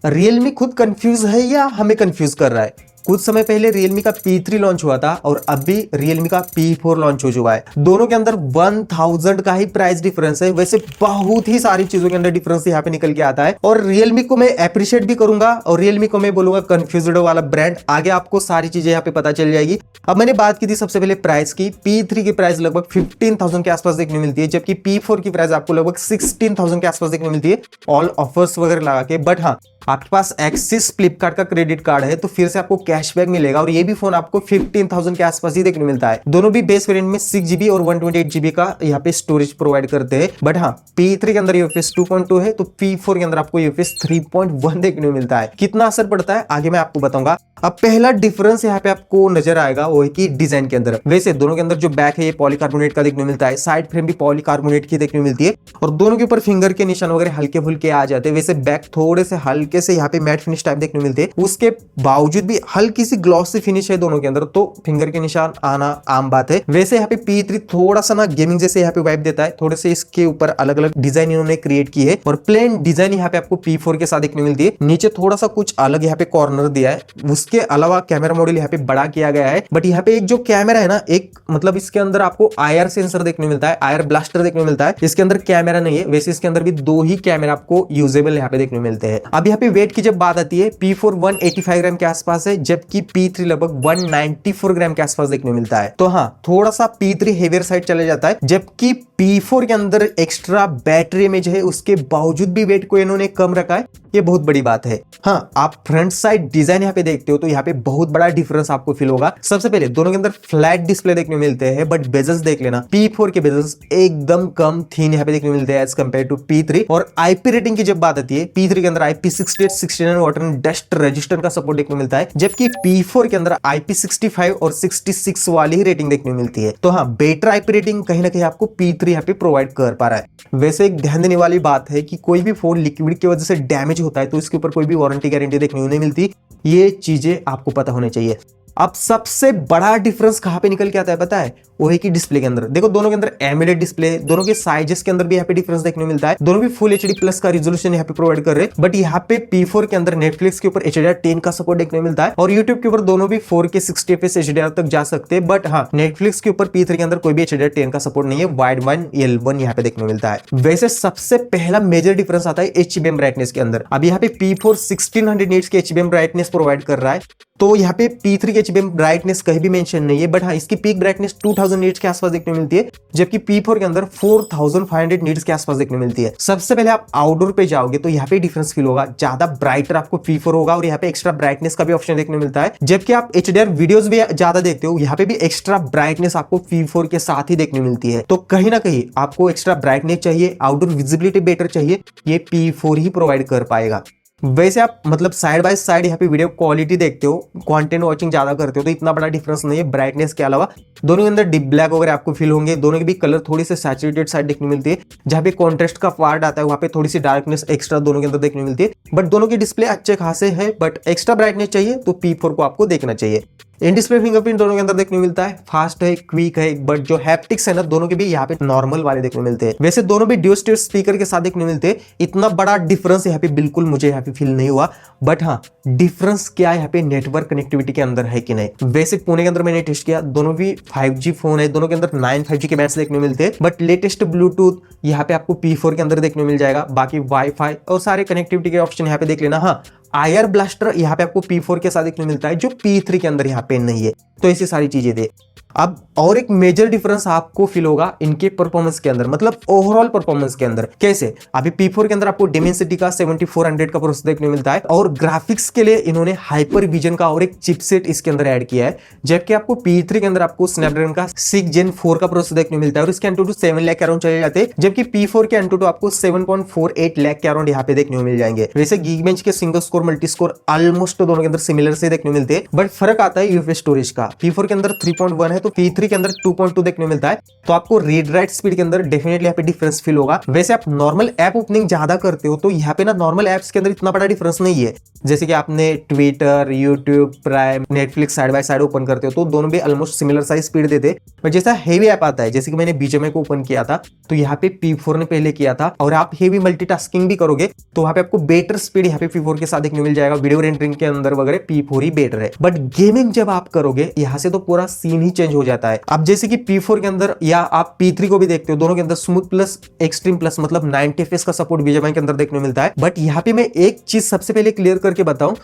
Realme खुद confuse है या हमें कंफ्यूज कर रहा है? कुछ समय पहले Realme का P3 लॉन्च हुआ था और अभी Realme का P4 लॉन्च हो चुका है। दोनों के अंदर 1000 का ही प्राइस डिफरेंस है। वैसे बहुत ही सारी चीजों के अंदर डिफरेंस यहाँ पे निकल के आता है और Realme को मैं अप्रिशिएट भी करूंगा और Realme को मैं बोलूंगा कंफ्यूज्ड वाला ब्रांड। आगे आपको सारी चीजें यहाँ पे पता चल जाएगी। अब मैंने बात की थी सबसे पहले प्राइस की। P3 की प्राइस लगभग 15,000 के आसपास देखने मिलती है, जबकि P4 की प्राइस आपको लगभग 16,000 के आसपास देखने मिलती है ऑल ऑफर्स वगैरह लगा के। बट हाँ, आपके पास एक्सिस फ्लिपकार्ट का क्रेडिट कार्ड है तो फिर से आपको कैशबैक मिलेगा और ये भी फोन आपको 15,000 के आसपास ही देखने मिलता है। दोनों भी बेस वेरिएंट में 6GB और 128GB का यहाँ पे स्टोरेज प्रोवाइड करते हैं। बट हाँ, P3 के अंदर UFS 2.2 है तो P4 के अंदर आपको UFS 3.1 देखने को मिलता है। कितना असर पड़ता है आगे मैं आपको बताऊंगा। अब पहला डिफरेंस यहाँ पे आपको नजर आएगा वो है कि डिजाइन के अंदर। वैसे दोनों के अंदर जो बैक है ये पॉलीकार्बोनेट का देखने को मिलता है, साइड फ्रेम भी पॉलीकार्बोनेट की देखने को मिलती है और दोनों के ऊपर फिंगर के निशान वगैरह हल्के फुल्के आ जाते हैं। वैसे बैक थोड़े से हल्के से यहाँ पे मैट फिनिश टाइप देखने को मिलते हैं, उसके बावजूद भी हल्की सी ग्लॉसी फिनिश है दोनों के अंदर, तो फिंगर के निशान आना आम बात है। वैसे यहाँ पे P3 थोड़ा सा ना गेमिंग जैसे यहाँ पे वाइब देता है, थोड़े से इसके ऊपर अलग अलग डिजाइन इन्होंने क्रिएट की है और प्लेन डिजाइन यहाँ पे आपको P4 के साथ देखने मिलती है। नीचे थोड़ा सा कुछ अलग यहाँ पे कॉर्नर दिया है, उसके अलावा कैमरा मॉड्यूल यहाँ पे बड़ा किया गया है। बट यहाँ पे एक जो कैमरा है ना, एक मतलब इसके अंदर आपको IR सेंसर देखने मिलता है, IR ब्लास्टर देखने मिलता है। इसके अंदर कैमरा नहीं है, वैसे इसके अंदर भी 2 ही कैमरा आपको यूजेबल यहाँ पे देखने मिलते हैं। अब यहाँ पे वेट की जब बात आती है, P4 185 ग्राम के आसपास है, जबकि P3 लगभग 194 ग्राम के आसपास देखने मिलता है। तो हाँ, थोड़ा सा P3 हेवियर साइड चले जाता है, जबकि P4 के अंदर एक्स्ट्रा बैटरी इमेज है, उसके बावजूद भी वेट को इन्होंने कम रखा है, ये बहुत बड़ी बात है। हाँ, आप फ्रंट साइड डिजाइन यहाँ पे देखते हो तो यहाँ पे बहुत बड़ा डिफरेंस आपको फील होगा। सबसे पहले दोनों के अंदर फ्लैट डिस्प्ले देखने मिलते हैं, बट बेजल्स देख लेना, P4 के बेजल्स एकदम कम थीन यहाँ पे देखने मिलते हैं एज कंपेयर टू P3। और IP रेटिंग की जब बात आती है, P3 के अंदर IP68 69 water and dust resistant का सपोर्ट देखने मिलता है, जबकि P4 के अंदर IP65 और 66 वाली ही रेटिंग देखने मिलती है। तो हाँ, बेटर IP रेटिंग कहीं ना कहीं आपको P3 यहाँ पे प्रोवाइड कर पा रहा है। वैसे एक ध्यान देने वाली बात है कि कोई भी फोन लिक्विड की वजह से डैमेज होता है तो इसके ऊपर कोई भी वारंटी गारंटी देखने को नहीं मिलती। ये चीजें आपको पता होनी चाहिए। अब सबसे बड़ा डिफरेंस कहां पे निकल के आता है पता है? वो है कि डिस्प्ले के अंदर देखो, दोनों के अंदर एमोलेड डिस्प्ले, दोनों के साइजेस के अंदर भी यहाँ पे डिफरेंस देखने को मिलता है। दोनों भी फुल HD प्लस का रिजोल्यूशन यहाँ पे प्रोवाइड कर रहे हैं। बट यहाँ पे P4 के अंदर नेटफ्लिक्स के ऊपर HDR10 का सपोर्ट देखने को मिलता है और यूट्यूब के ऊपर दोनों भी 4K 60 FPS HDR तक जा सकते हैं। बट हाँ, नेटफ्लिक्स के ऊपर P3 के अंदर कोई भी HDR10 का सपोर्ट नहीं है, वाइड वन L1 यहाँ पे देखने को मिलता है। वैसे सबसे पहला मेजर डिफरेंस आता है HBM ब्राइटनेस के अंदर। अब यहाँ पे P4 1600 नीट्स के HBM ब्राइटनेस प्रोवाइड कर रहा है, तो यहाँ पे P3 की HBM ब्राइटनेस कहीं भी मेंशन नहीं है। बट हाँ, इसकी पीक ब्राइटनेस 2000 नीट्स के आसपास देखने मिलती है, जबकि P4 के अंदर 4500 नीट्स के आसपास देखने मिलती है। सबसे पहले आप आउटडोर पे जाओगे तो यहाँ पे डिफरेंस फील होगा, ज्यादा ब्राइटर आपको P4 होगा और यहाँ पे एक्स्ट्रा ब्राइटनेस का भी ऑप्शन देखने मिलता है। जबकि आप HDR वीडियोस भी ज्यादा देखते हो, यहाँ पे भी एक्स्ट्रा ब्राइटनेस आपको P4 के साथ ही देखने मिलती है। तो कहीं ना कहीं आपको एक्स्ट्रा ब्राइटनेस चाहिए, आउटडोर विजिबिलिटी बेटर चाहिए, ये P4 ही प्रोवाइड कर पाएगा। वैसे आप मतलब साइड बाय साइड यहाँ पे वीडियो क्वालिटी देखते हो, कंटेंट वॉचिंग ज्यादा करते हो तो इतना बड़ा डिफरेंस नहीं है ब्राइटनेस के अलावा। दोनों के अंदर डिप ब्लैक वगैरह आपको फील होंगे, दोनों के भी कलर थोड़ी से सैचुरेटेड साइड देखने मिलती है। जहाँ पे कॉन्ट्रास्ट का पार्ट आता है वहाँ पे थोड़ी सी डार्कनेस एक्स्ट्रा दोनों के अंदर देखने मिलती है। बट दोनों के डिस्प्ले अच्छे खासे है, बट एक्स्ट्रा ब्राइटनेस चाहिए तो P4 को आपको देखना चाहिए। इन डिस्प्ले फिंगरप्रिंट दोनों के अंदर देखने को मिलता है, फास्ट है, क्विक है, बट जो हैप्टिक्स है ना दोनों के भी यहाँ पे नॉर्मल वाले देखने को मिलते हैं। वैसे दोनों भी ड्यूल स्टेट स्पीकर के साथ देखने को मिलते हैं। इतना बड़ा डिफरेंस यहाँ पे बिल्कुल मुझे यहाँ पे फील नहीं हुआ। बट हाँ, डिफरेंस क्या यहाँ पे नेटवर्क कनेक्टिविटी के अंदर है कि नहीं। वैसे पुणे के अंदर मैंने टेस्ट किया, दोनों भी 5G फोन है, दोनों के अंदर 9 5G के बैंड्स देखने को मिलते हैं। बट लेटेस्ट ब्लूटूथ यहाँ पे आपको P4 के अंदर देखने को मिल जाएगा, बाकी वाईफाई और सारे कनेक्टिविटी के ऑप्शन यहाँ पे देख लेना। हाँ, IR ब्लास्टर यहाँ पे आपको P4 के साथ देखने मिलता है, जो P3 के अंदर यहाँ पे नहीं है। तो ऐसी सारी चीजें दे। अब और एक मेजर डिफरेंस आपको फील होगा इनके परफॉर्मेंस के अंदर, मतलब ओवरऑल परफॉर्मेंस के अंदर। कैसे? अभी P4 के अंदर आपको डिमेंसिटी का 7400 का प्रोसेसर देखने मिलता है और ग्राफिक्स के लिए इन्होंने हाइपर विजन का और एक चिपसेट इसके अंदर ऐड किया है। जबकि आपको P3 के अंदर आपको स्नैपड्रैगन का 6 Gen 4 का प्रोसेसर देखने मिलता है और इसके एंटूटू 7 लाख के अराउंड चले जाते हैं, जबकि P4 के एंटूटू आपको 7.48 लाख के अराउंड यहाँ पे देखने को मिल जाएंगे। वैसे Geekbench के single score multi score almost दोनों के अंदर सिमिलर से देखने मिलते हैं, बट फर्क आता है यूएफएस स्टोरेज का। P4 के अंदर 3.1 है, है तो P3 के अंदर 2.2 देखने को मिलता है, तो आपको रीड राइट स्पीड के अंदर डेफिनेटली यहाँ पे डिफरेंस फील होगा। वैसे आप नॉर्मल ऐप ओपनिंग ज्यादा करते हो तो यहाँ पे ना नॉर्मल ऐप्स के अंदर इतना बड़ा डिफरेंस नहीं है। जैसे कि आपने Twitter, YouTube, prime, Netflix side by side open करते हो तो दोनों भी ऑलमोस्ट सिमिलर साइज स्पीड देते, बट जैसा हेवी ऐप आता है, जैसे कि मैंने बीजीएमआई को ओपन किया था तो यहाँ पे P4 ने पहले किया था, और आप हेवी मल्टीटास्किंग भी करोगे तो वहां पे आपको बेटर स्पीड यहाँ पे P4 के साथ देखने को मिल जाएगा। वीडियो रेंडरिंग के अंदर वगैरह P4 ही बेटर है, बट गेमिंग जब आप करोगे यहाँ से तो पूरा सीन ही चेंज हो जाता है। अब जैसे कि P4 के अंदर या आप P3 को भी देखते हो, दोनों के अंदर स्मूथ प्लस एक्सट्रीम प्लस मतलब 90 FPS का सपोर्ट बीजीएमआई के अंदर देखने को मिलता है। बट यहाँ पे मैं एक चीज सबसे पहले क्लियर करके बताऊं,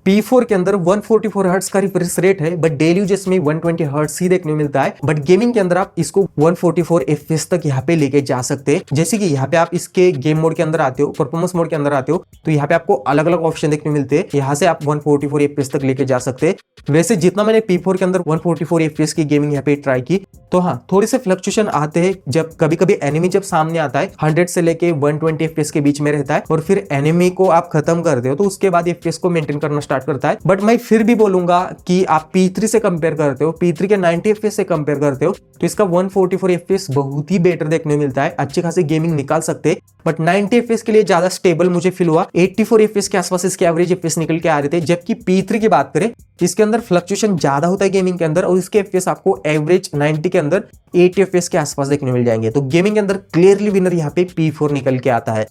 P4 के अंदर 144 हर्ट्ज का रिफ्रेश रेट है, बट डेली यूजेस में 120 हर्ट्ज ही देखने को मिलता है। बट गेमिंग के अंदर आप इसको 144 FPS तक यहाँ पे लेके जा सकते हैं। जैसे कि यहाँ पे आप इसके गेम मोड के अंदर आते हो, परफॉर्मेंस मोड के अंदर आते हो, तो यहाँ पे आपको अलग अलग ऑप्शन देखने को मिलते हैं। यहाँ से आप 144 FPS तक लेके जा सकते हैं। वैसे जितना मैंने P4 के अंदर 144 FPS की गेमिंग यहाँ पे ट्राई की, तो हाँ थोड़े से फ्लक्चुएशन आते हैं। जब कभी कभी एनिमी जब सामने आता है 100 से लेके 120 FPS के बीच में रहता है, और फिर एनिमी को आप खत्म करते हो तो उसके बाद FPS को मेंटेन करना स्टार्ट करता है। बट मैं फिर भी बोलूंगा कि आप P3 से कंपेयर करते हो, P3 के 90 FPS से कंपेयर करते हो तो इसका 144 FPS बहुत ही बेटर देखने मिलता है। अच्छी खासी गेमिंग निकाल सकते हैं, बट 90 FPS के लिए ज्यादा स्टेबल मुझे फील हुआ। 84 FPS के आसपास इसके एवरेज FPS निकल के आ रहे थे, जबकि P3 की बात करें इसके अंदर फ्लक्चुएशन ज्यादा होता है गेमिंग के अंदर, और इसके FPS आपको एवरेज 90 के अंदर 80 FPS के आसपास देखने मिल जाएंगे। तो गेमिंग के अंदर क्लियरली विनर यहाँ पे P4 निकल के आता है।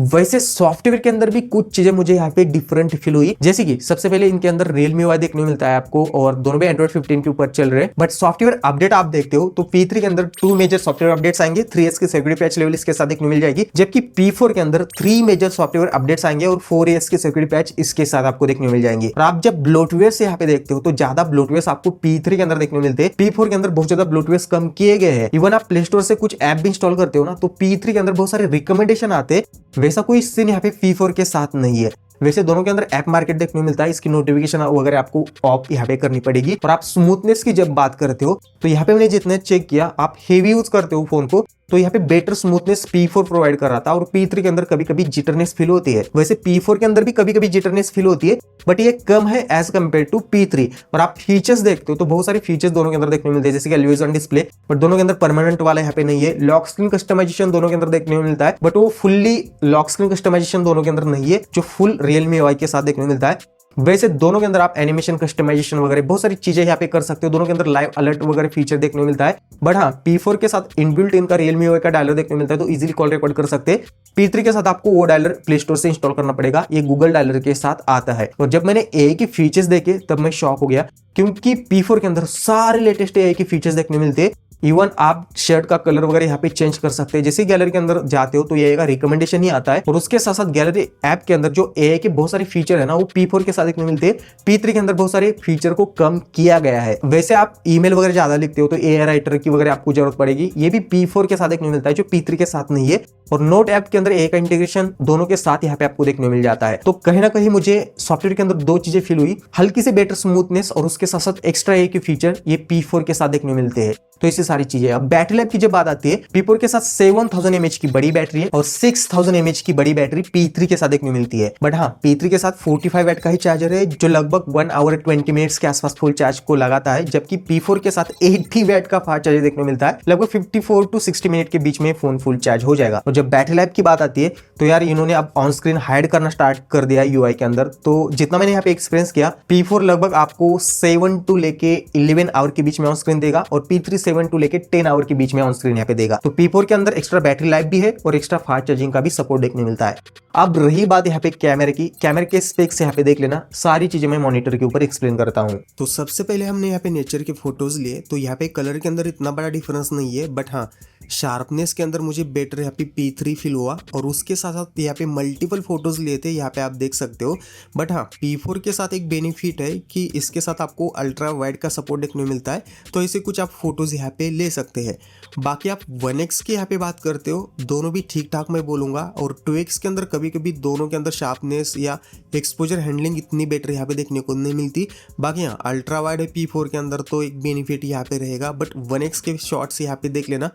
वैसे सॉफ्टवेयर के अंदर भी कुछ चीजें मुझे यहाँ पे डिफरेंट फील हुई, जैसे कि सबसे पहले इनके अंदर Realme UI देखने को मिलता है आपको, और दोनों भी Android 15 के ऊपर चल रहे हैं। बट सॉफ्टवेयर अपडेट आप देखते हो तो P3 के अंदर 2 मेजर सॉफ्टवेयर अपडेट्स आएंगे, 3S की सिक्योरिटी पैच लेवल इसके साथ देखने को मिल जाएगी, जबकि P4 के अंदर 3 मेजर सॉफ्टवेयर अपडेट्स आएंगे और 4AS की सिक्योरिटी पैच इसके साथ आपको देखने को मिल जाएंगे। और आप जब ब्लोटवेयर से यहाँ पे देखते हो तो ज्यादा ब्लोटवेयर आपको P3 के अंदर देखने को मिलते हैं। P4 के अंदर बहुत ज्यादा ब्लोटवेयर कम किए गए हैं। इवन आप प्ले स्टोर से कुछ ऐप भी इंस्टॉल करते हो ना तो P3 के अंदर बहुत सारे रिकमेंडेशन आते हैं, वैसा कोई सीन यहाँ पे P4 के साथ नहीं है। वैसे दोनों के अंदर ऐप मार्केट देखने को मिलता है, इसकी नोटिफिकेशन वगैरह आपको ऑफ यहाँ पे करनी पड़ेगी। और आप स्मूथनेस की जब बात करते हो तो यहाँ पे मैंने जितने चेक किया, आप हेवी यूज करते हो फोन को तो यहाँ पे बेटर स्मूथनेस P4 प्रोवाइड कर रहा था, और P3 के अंदर कभी कभी जिटरनेस फील होती है। वैसे P4 के अंदर भी कभी कभी जिटरनेस फील होती है, बट ये कम है एज कम्पेयर टू P3। और आप फीचर्स देखते हो तो बहुत सारे फीचर्स दोनों के अंदर देखने को मिलते हैं, जैसे कि ऑलवेज ऑन डिस्प्ले, बट दोनों के अंदर परमानेंट वाला यहाँ पे नहीं है। लॉक स्क्रीन कस्टमाइजेशन दोनों के अंदर देखने को मिलता है, बट वो फुल्ली लॉक स्क्रीन कस्टमाइजेशन दोनों के अंदर नहीं है जो फुल Realme UI के साथ देखने को मिलता है। वैसे दोनों के अंदर आप एनिमेशन कस्टमाइजेशन वगैरह बहुत सारी चीजें यहाँ पे कर सकते हो। दोनों के अंदर लाइव अलर्ट वगैरह फीचर देखने को मिलता है, बट हाँ P4 के साथ इनबिल्ट इनका Realme UI का डायलर देखने को मिलता है, तो इजीली कॉल रिकॉर्ड कर सकते हैं। P3 के साथ आपको वो डायलर प्ले स्टोर से इंस्टॉल करना पड़ेगा, ये गूगल डायलर के साथ आता है। और जब मैंने AI के फीचर्स देखे तब मैं शॉक हो गया, क्योंकि P4 के अंदर सारे लेटेस्ट AI के फीचर्स देखने मिलते हैं। इवन आप शर्ट का कलर वगैरह यहाँ पे चेंज कर सकते हैं। जैसे गैलरी के अंदर जाते हो तो ये का रिकमेंडेशन ही आता है, और उसके साथ साथ गैलरी ऐप के अंदर जो AI के बहुत सारे फीचर है ना वो P4 के साथ देखने मिलते हैं। P3 के अंदर बहुत सारे फीचर को कम किया गया है। वैसे आप ईमेल वगैरह ज्यादा लिखते हो तो AI राइटर की वगैरह आपको जरूरत पड़ेगी, ये भी P4 के साथ देखने मिलता है जो P3 के साथ नहीं है। और नोट ऐप के अंदर AI का इंटीग्रेशन दोनों के साथ यहाँ पे आपको देखने मिल जाता है। तो कहीं ना कहीं मुझे सॉफ्टवेयर के अंदर दो चीजें फील हुई, हल्की से बेटर स्मूथनेस और उसके साथ साथ एक्स्ट्रा AI के फीचर ये P4 के साथ देखने मिलते हैं। तो ऐसी सारी चीजें। अब बैटरी लाइफ की जब बात आती है, P4 के साथ 7000 mAh की बड़ी बैटरी है और 6000 mAh की बड़ी बैटरी P3 के साथ देखने मिलती है। बट हाँ P3 के साथ 45 वाट का ही चार्जर है जो लगभग 1 आवर 20 मिनट्स के आसपास फुल चार्ज को लगाता है, जबकि P4 के साथ 80 वाट का फास्ट चार्जर देखने मिलता है। लगभग 54 टू 60 मिनट के बीच में फोन फुल चार्ज हो जाएगा। और जब बैटरी लाइफ की बात आती है तो यार इन्होंने अब ऑन स्क्रीन हाइड करना स्टार्ट कर दिया UI के अंदर। तो जितना मैंने यहाँ पे एक्सपीरियंस किया, P4 लगभग आपको 7 टू लेके 11 आवर के बीच में ऑन स्क्रीन देगा, और P3 7 टू लेके 10 आवर के बीच में ऑन स्क्रीन यहाँ पे देगा। तो P4 के अंदर एक्स्ट्रा बैटरी लाइफ भी है और एक्स्ट्रा फास्ट चार्जिंग का भी सपोर्ट देखने मिलता है। अब रही बात यहाँ पे कैमरे की, कैमरे के स्पेक्स यहाँ पे देख लेना, सारी चीजें मैं मॉनिटर के ऊपर एक्सप्लेन करता हूँ। तो सबसे पहले हमने यहाँ पे नेचर के फोटोज लिए, तो यहाँ पे कलर के अंदर इतना बड़ा डिफरेंस नहीं है, बट हाँ शार्पनेस के अंदर मुझे बेटर यहाँ पे P3 फील हुआ। और उसके साथ साथ यहाँ पे मल्टीपल फोटोज लिए थे, यहाँ पे आप देख सकते हो। बट हाँ P4 के साथ एक बेनिफिट है कि इसके साथ आपको अल्ट्रा वाइड का सपोर्ट देखने को मिलता है, तो ऐसे कुछ आप फोटोज यहाँ पे ले सकते हैं। बाकी आप 1x की यहाँ पे बात करते हो, दोनों भी ठीक ठाक मैं बोलूँगा। और 2x के अंदर कभी कभी दोनों के अंदर शार्पनेस या एक्सपोजर हैंडलिंग इतनी बेटर यहाँ पे देखने को नहीं मिलती। बाकी हाँ अल्ट्रा वाइड है P4 के अंदर, तो एक बेनिफिट यहाँ पे रहेगा। बट 1x के शॉट्स यहाँ पे देख लेना,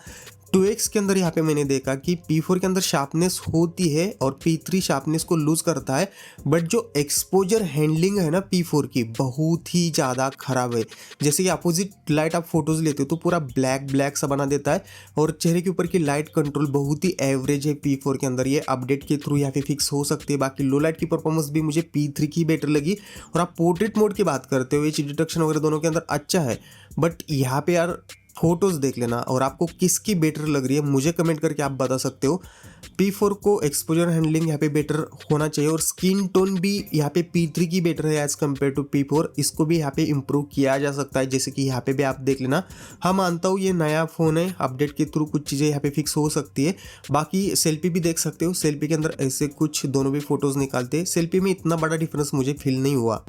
2x के अंदर यहाँ पे मैंने देखा कि P4 के अंदर शार्पनेस होती है और P3 शार्पनेस को लूज करता है, बट जो एक्सपोजर हैंडलिंग है ना P4 की बहुत ही ज़्यादा खराब है। जैसे कि अपोजिट लाइट आप फोटोज लेते हो तो पूरा ब्लैक ब्लैक सा बना देता है और चेहरे के ऊपर की लाइट कंट्रोल बहुत ही एवरेज है P4 के अंदर। ये अपडेट के थ्रू यहाँ पे फिक्स हो सकती है। बाकी लो लाइट की परफॉर्मेंस भी मुझे P3 की बेटर लगी। और आप पोर्ट्रेट मोड की बात करते हो, एज डिटेक्शन वगैरह दोनों के अंदर अच्छा है, बट यहाँ पे यार फोटोज देख लेना और आपको किसकी बेटर लग रही है मुझे कमेंट करके आप बता सकते हो। P4 को एक्सपोजर हैंडलिंग यहाँ पे बेटर होना चाहिए और स्किन टोन भी यहाँ पे P3 की बेटर है एज कम्पेयर टू P4। इसको भी यहाँ पे इम्प्रूव किया जा सकता है, जैसे कि यहाँ पे भी आप देख लेना। हाँ मानता हूँ ये नया फ़ोन है, अपडेट के थ्रू कुछ चीज़ें यहाँ पे फिक्स हो सकती है। बाकी सेल्फी भी देख सकते हो, सेल्फी के अंदर ऐसे कुछ दोनों भी फोटोज़ निकालते हैं। सेल्फी में इतना बड़ा डिफरेंस मुझे फील नहीं हुआ।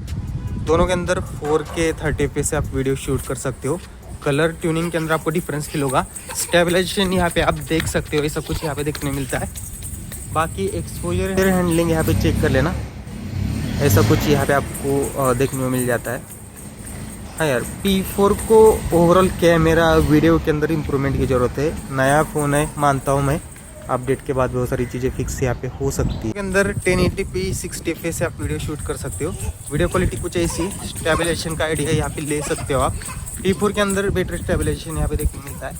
दोनों के अंदर 4K 30fps से आप वीडियो शूट कर सकते हो। कलर ट्यूनिंग के अंदर आपको डिफरेंस फील होगा। स्टेबलाइजेशन यहाँ पे आप देख सकते हो, ये सब कुछ यहाँ पे देखने मिलता है। बाकी एक्सपोजर हैंडलिंग यहाँ पे चेक कर लेना, ऐसा कुछ यहाँ पे आपको देखने में मिल जाता है। हाँ यार, P4 को ओवरऑल कैमरा वीडियो के अंदर इम्प्रूवमेंट की ज़रूरत है। नया फ़ोन है मानता हूँ मैं, अपडेट के बाद बहुत सारी चीज़ें फिक्स यहाँ पे हो सकती है। के अंदर 1080p 60fps से आप वीडियो शूट कर सकते हो। वीडियो क्वालिटी कुछ ऐसी, स्टेबलाइजेशन का आइडिया यहाँ पे ले सकते हो आप। P4 के अंदर बेटर स्टेबलाइजेशन यहाँ पे देखने मिलता है,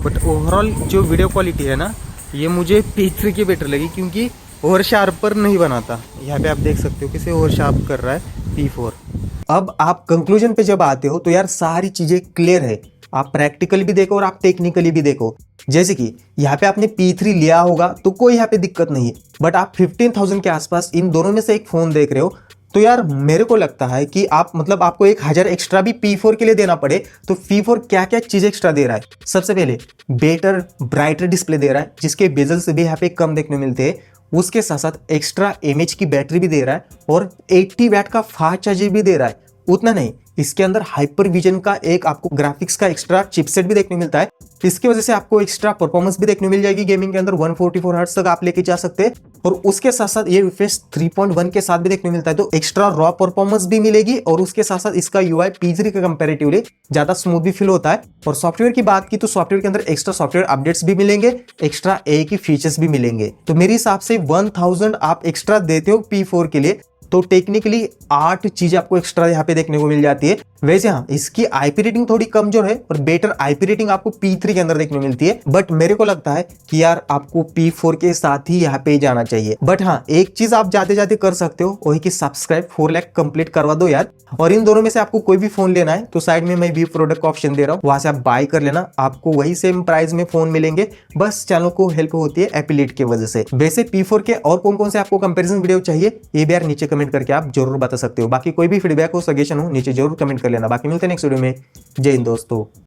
बट ओवरऑल जो वीडियो क्वालिटी है ना, ये मुझे P3 की बेटर लगी, क्योंकि ओवर शार्पर नहीं बनाता। यहाँ पे आप देख सकते हो किसे ओवर शार्प कर रहा है P4। अब आप कंक्लूजन पे जब आते हो तो यार सारी चीजें क्लियर है। आप प्रैक्टिकली भी देखो और आप टेक्निकली भी देखो। जैसे कि यहाँ पे आपने P3 लिया होगा तो कोई यहाँ पे दिक्कत नहीं है, बट आप 15,000 के आसपास इन दोनों में से एक फोन देख रहे हो, तो यार मेरे को लगता है कि आप मतलब आपको 1,000 एक्स्ट्रा भी P4 के लिए देना पड़े तो P4 क्या क्या चीज एक्स्ट्रा दे रहा है। सबसे पहले बेटर ब्राइटर डिस्प्ले दे रहा है, जिसके बेजल्स भी यहाँ पे कम देखने मिलते हैं। उसके साथ साथ एक्स्ट्रा mAh की बैटरी भी दे रहा है और 80 वैट का फास्ट चार्जर भी दे रहा है। उतना नहीं, इसके अंदर हाइपर विजन का एक आपको ग्राफिक्स का एक्स्ट्रा चिपसेट भी देखने मिलता है। इसकी वजह से आपको एक्स्ट्रा परफॉर्मेंस भी देखने मिल जाएगी। गेमिंग के अंदर 144 हर्ट्ज तक आप लेके जा सकते हैं और उसके साथ साथ ये UFS 3.1 के साथ भी देखने मिलता है, तो एक्स्ट्रा रॉ परफॉर्मेंस भी मिलेगी। और उसके साथ साथ इसका UI P3 के कंपैरेटिवली ज्यादा स्मूथ भी फील होता है। और सॉफ्टवेयर की बात की तो सॉफ्टवेयर के अंदर एक्स्ट्रा सॉफ्टवेयर अपडेट्स भी मिलेंगे, एक्स्ट्रा AI की फीचर्स भी मिलेंगे। तो मेरे हिसाब से 1000 आप एक्स्ट्रा देते हो P4 के लिए तो टेक्निकली 8 चीजें आपको एक्स्ट्रा यहाँ पे देखने को मिल जाती है। वैसे हाँ, इसकी IP रेटिंग थोड़ी कमजोर है और बेटर IP रेटिंग आपको P3 के अंदर देखने को मिलती है, बट मेरे को लगता है कि यार आपको P4 के साथ ही यहाँ पे जाना चाहिए। बट हाँ, एक चीज आप जाते जाते कर सकते हो, वही कि सब्सक्राइब 4 लाख कंप्लीट करवा दो यार। और इन दोनों में से आपको कोई भी फोन लेना है तो साइड में मैं भी प्रोडक्ट का ऑप्शन दे रहा हूँ, वहां से आप बाय कर लेना। आपको वही सेम प्राइस में फोन मिलेंगे, बस चैनल को हेल्प होती है एफिलिएट की वजह से। वैसे P4 के और कौन कौन से आपको कंपेरिजन वीडियो चाहिए ये भी यार नीचे कमेंट करके आप जरूर बता सकते हो। बाकी कोई भी फीडबैक हो, सजेशन हो, नीचे जरूर कमेंट कर लेना। बाकी मिलते हैं नेक्स्ट वीडियो में। जय हिंद दोस्तों।